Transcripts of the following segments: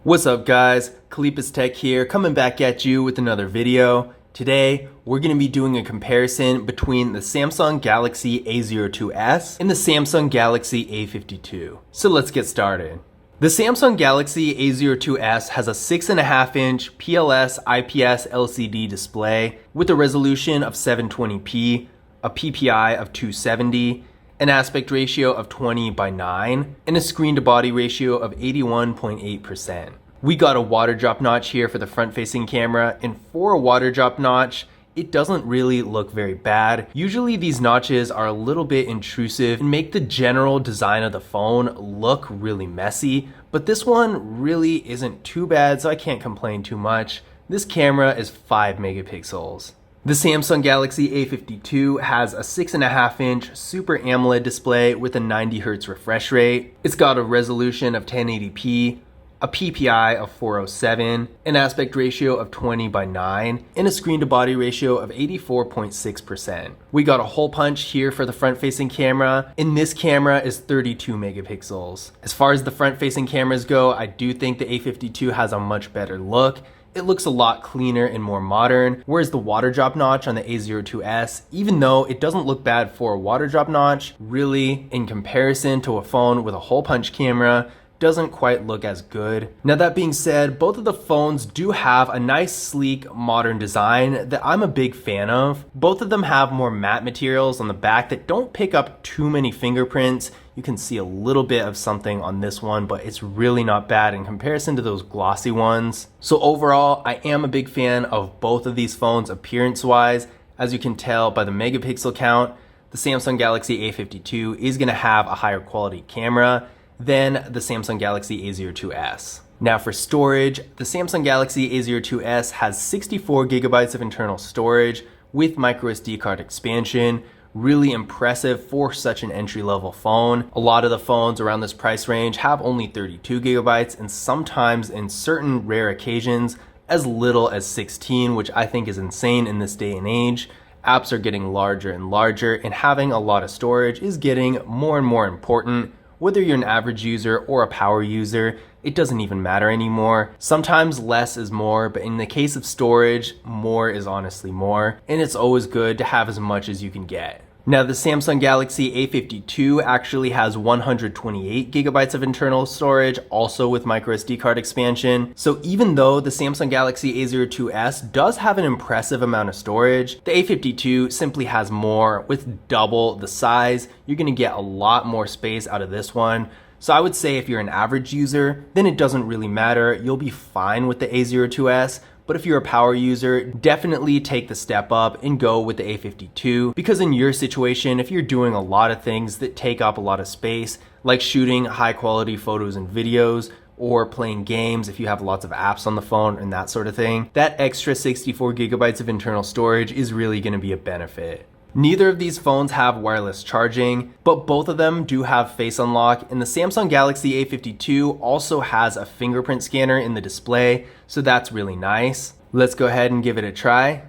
What's up guys, KalipezTech here, coming back at you with another video. Today, we're going to be doing a comparison between the Samsung Galaxy A02s and the Samsung Galaxy A52. So let's get started. The Samsung Galaxy A02s has a 6.5-inch PLS IPS LCD display with a resolution of 720p, a PPI of 270, an aspect ratio of 20:9, and a screen-to-body ratio of 81.8%. We got a water drop notch here for the front-facing camera, and for a water drop notch, it doesn't really look very bad. Usually these notches are a little bit intrusive and make the general design of the phone look really messy, but this one really isn't too bad, so I can't complain too much. This camera is 5 megapixels. The Samsung Galaxy A52 has a 6.5-inch Super AMOLED display with a 90Hz refresh rate. It's got a resolution of 1080p, a PPI of 407, an aspect ratio of 20:9, and a screen-to-body ratio of 84.6%. We got a hole punch here for the front-facing camera, and this camera is 32 megapixels. As far as the front-facing cameras go, I do think the A52 has a much better look. It looks a lot cleaner and more modern, whereas the water drop notch on the A02s, even though it doesn't look bad for a water drop notch, really, in comparison to a phone with a hole punch camera, doesn't quite look as good. Now that being said, both of the phones do have a nice, sleek, modern design that I'm a big fan of. Both of them have more matte materials on the back that don't pick up too many fingerprints. You can see a little bit of something on this one, but it's really not bad in comparison to those glossy ones. So overall, I am a big fan of both of these phones appearance-wise. As you can tell by the megapixel count, the Samsung Galaxy A52 is gonna have a higher quality camera than the Samsung Galaxy A02s. Now for storage, the Samsung Galaxy A02s has 64 gigabytes of internal storage with microSD card expansion. Really impressive for such an entry-level phone. A lot of the phones around this price range have only 32 gigabytes, and sometimes in certain rare occasions as little as 16, which I think is insane in this day and age. Apps are getting larger and larger, and having a lot of storage is getting more and more important. Whether you're an average user or a power user, it doesn't even matter anymore. Sometimes less is more, but in the case of storage, more is honestly more, and it's always good to have as much as you can get. Now the Samsung Galaxy A52 actually has 128 gigabytes of internal storage, also with microSD card expansion. So even though the Samsung Galaxy A02s does have an impressive amount of storage, the A52 simply has more. With double the size, you're gonna get a lot more space out of this one. So I would say if you're an average user, then it doesn't really matter. You'll be fine with the A02s. But if you're a power user, definitely take the step up and go with the A52, because in your situation, if you're doing a lot of things that take up a lot of space, like shooting high quality photos and videos, or playing games if you have lots of apps on the phone and that sort of thing, that extra 64 gigabytes of internal storage is really going to be a benefit. Neither of these phones have wireless charging, but both of them do have face unlock, and the Samsung Galaxy A52 also has a fingerprint scanner in the display, so that's really nice. Let's go ahead and give it a try.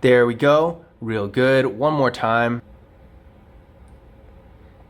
There we go, real good. One more time.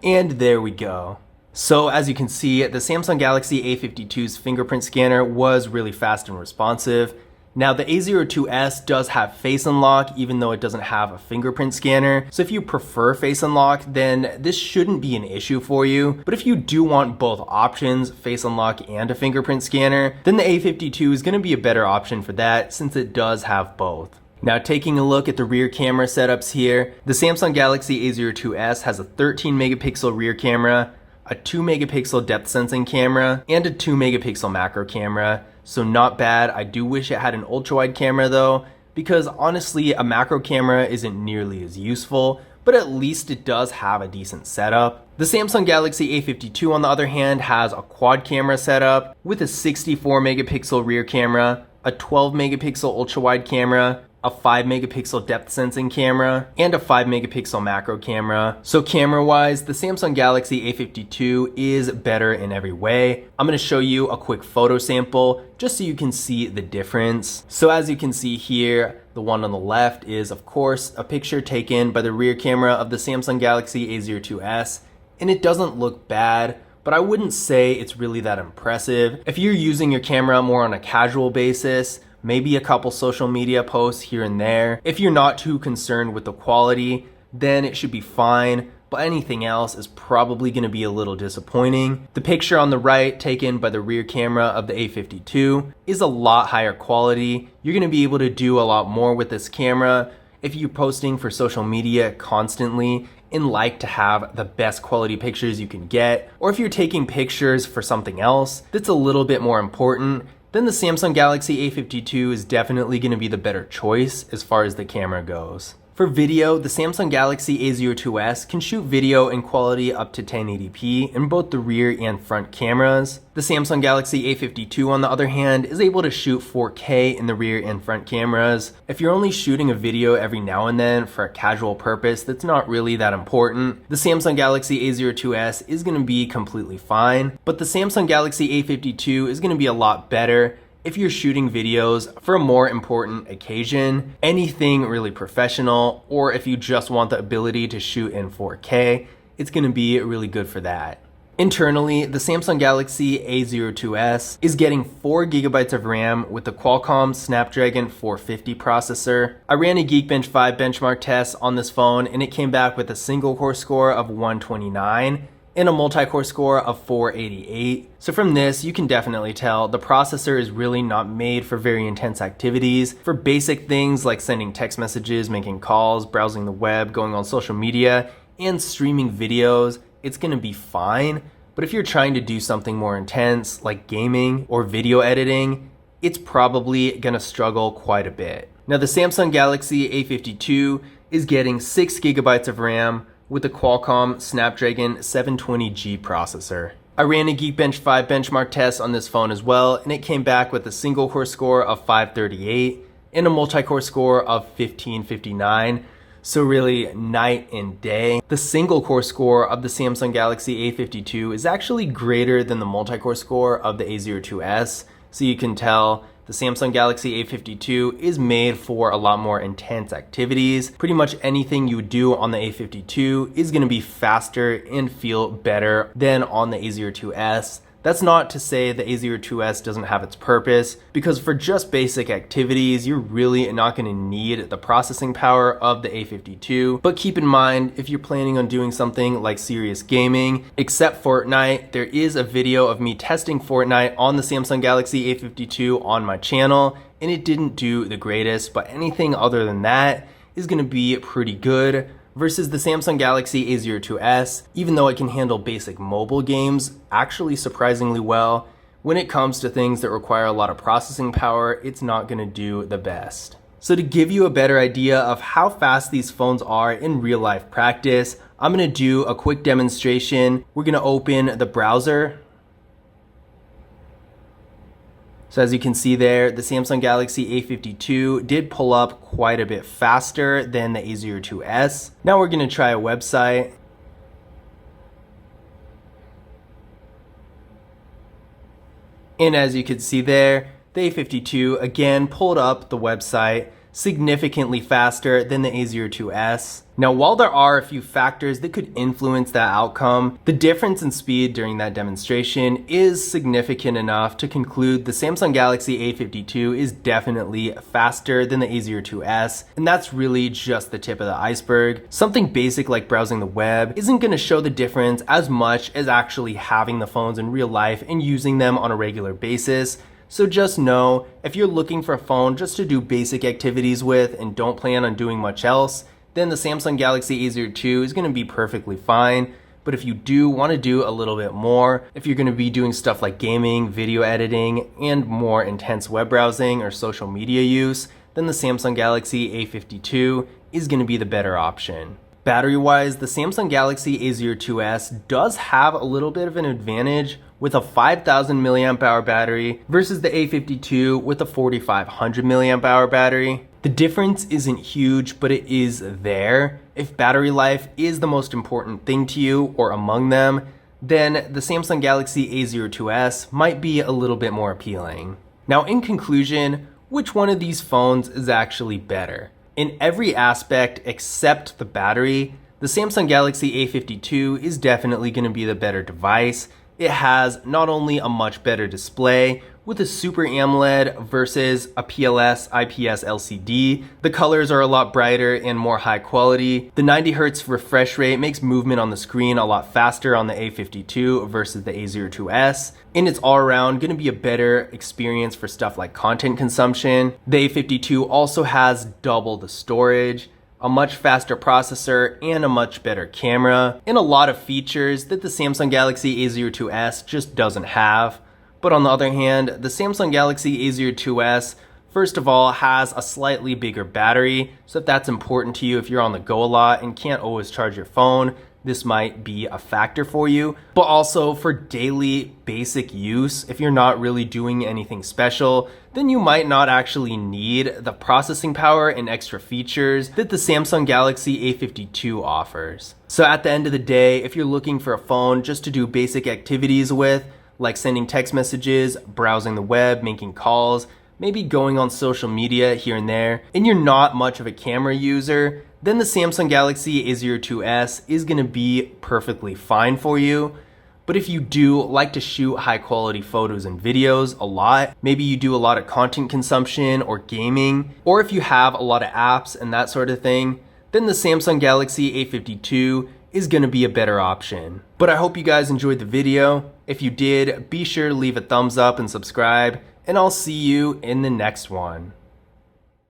And there we go. So as you can see, the Samsung Galaxy A52's fingerprint scanner was really fast and responsive. Now the A02s does have face unlock, even though it doesn't have a fingerprint scanner. So if you prefer face unlock, then this shouldn't be an issue for you. But if you do want both options, face unlock and a fingerprint scanner, then the A52 is gonna be a better option for that, since it does have both. Now taking a look at the rear camera setups here, the Samsung Galaxy A02s has a 13 megapixel rear camera, a 2 megapixel depth sensing camera, and a 2 megapixel macro camera. So not bad. I do wish it had an ultra wide camera though, because honestly a macro camera isn't nearly as useful, but at least it does have a decent setup. The Samsung Galaxy A52 on the other hand has a quad camera setup with a 64 megapixel rear camera, a 12 megapixel ultra wide camera, a 5 megapixel depth sensing camera, and a 5 megapixel macro camera. So camera wise, the Samsung Galaxy A52 is better in every way. I'm gonna show you a quick photo sample just so you can see the difference. So as you can see here, the one on the left is of course a picture taken by the rear camera of the Samsung Galaxy A02s, and it doesn't look bad. but I wouldn't say it's really that impressive. If you're using your camera more on a casual basis, maybe a couple social media posts here and there, if you're not too concerned with the quality, then it should be fine. But anything else is probably going to be a little disappointing. The picture on the right, taken by the rear camera of the A52, is a lot higher quality. You're going to be able to do a lot more with this camera if you're posting for social media constantly and like to have the best quality pictures you can get, or if you're taking pictures for something else that's a little bit more important, then the Samsung Galaxy A52 is definitely going to be the better choice as far as the camera goes. For video, the Samsung Galaxy A02s can shoot video in quality up to 1080p in both the rear and front cameras. The Samsung Galaxy A52, on the other hand, is able to shoot 4K in the rear and front cameras. If you're only shooting a video every now and then for a casual purpose that's not really that important, the Samsung Galaxy A02s is going to be completely fine, but the Samsung Galaxy A52 is going to be a lot better if you're shooting videos for a more important occasion, anything really professional, or if you just want the ability to shoot in 4K, it's going to be really good for that. Internally, the Samsung Galaxy A02s is getting 4GB of RAM with the Qualcomm Snapdragon 450 processor. I ran a Geekbench 5 benchmark test on this phone and it came back with a single core score of 129 and a multi-core score of 488. So from this, you can definitely tell the processor is really not made for very intense activities. For basic things like sending text messages, making calls, browsing the web, going on social media, and streaming videos, it's gonna be fine. But if you're trying to do something more intense like gaming or video editing, it's probably gonna struggle quite a bit. Now the Samsung Galaxy A52 is getting 6GB of RAM with the Qualcomm Snapdragon 720G processor. I ran a Geekbench 5 benchmark test on this phone as well, and it came back with a single core score of 538 and a multi-core score of 1559. So really night and day. The single core score of the Samsung Galaxy A52 is actually greater than the multi-core score of the A02s. So you can tell the Samsung Galaxy A52 is made for a lot more intense activities. Pretty much anything you would do on the A52 is going to be faster and feel better than on the A02s. That's not to say the A02s doesn't have its purpose, because for just basic activities, you're really not going to need the processing power of the A52. But keep in mind, if you're planning on doing something like serious gaming, except Fortnite, there is a video of me testing Fortnite on the Samsung Galaxy A52 on my channel, and it didn't do the greatest, but anything other than that is going to be pretty good. Versus the Samsung Galaxy A02s, even though it can handle basic mobile games actually surprisingly well, when it comes to things that require a lot of processing power, it's not going to do the best. So to give you a better idea of how fast these phones are in real life practice, I'm going to do a quick demonstration. We're going to open the browser. So as you can see there, the Samsung Galaxy A52 did pull up quite a bit faster than the A02s. Now we're going to try a website. And as you can see there, the A52 again pulled up the website significantly faster than the A02s. Now, while there are a few factors that could influence that outcome, the difference in speed during that demonstration is significant enough to conclude the Samsung Galaxy A52 is definitely faster than the A02s, and that's really just the tip of the iceberg. Something basic like browsing the web isn't going to show the difference as much as actually having the phones in real life and using them on a regular basis. So just know, if you're looking for a phone just to do basic activities with and don't plan on doing much else, then the Samsung Galaxy A02 is going to be perfectly fine. But if you do want to do a little bit more, if you're going to be doing stuff like gaming, video editing, and more intense web browsing or social media use, then the Samsung Galaxy A52 is going to be the better option. Battery-wise, the Samsung Galaxy A02s does have a little bit of an advantage with a 5,000 mAh battery versus the A52 with a 4,500 mAh battery. The difference isn't huge, but it is there. If battery life is the most important thing to you or among them, then the Samsung Galaxy A02s might be a little bit more appealing. Now, in conclusion, which one of these phones is actually better? In every aspect except the battery, the Samsung Galaxy A52 is definitely going to be the better device. it has not only a much better display with a Super AMOLED versus a PLS IPS LCD. The colors are a lot brighter and more high quality. The 90Hz refresh rate makes movement on the screen a lot faster on the A52 versus the A02s. And it's all around going to be a better experience for stuff like content consumption. The A52 also has double the storage, a much faster processor, and a much better camera, and a lot of features that the Samsung Galaxy A02s just doesn't have. But on the other hand, the Samsung Galaxy A02s, first of all, has a slightly bigger battery, so if that's important to you, if you're on the go a lot and can't always charge your phone, this might be a factor for you. But also for daily basic use, if you're not really doing anything special, then you might not actually need the processing power and extra features that the Samsung Galaxy A52 offers. So at the end of the day, if you're looking for a phone just to do basic activities with, like sending text messages, browsing the web, making calls, maybe going on social media here and there, and you're not much of a camera user, then the Samsung Galaxy A02s is going to be perfectly fine for you. But if you do like to shoot high quality photos and videos a lot, maybe you do a lot of content consumption or gaming, or if you have a lot of apps and that sort of thing, then the Samsung Galaxy A52 is going to be a better option. But I hope you guys enjoyed the video. If you did, be sure to leave a thumbs up and subscribe, and I'll see you in the next one.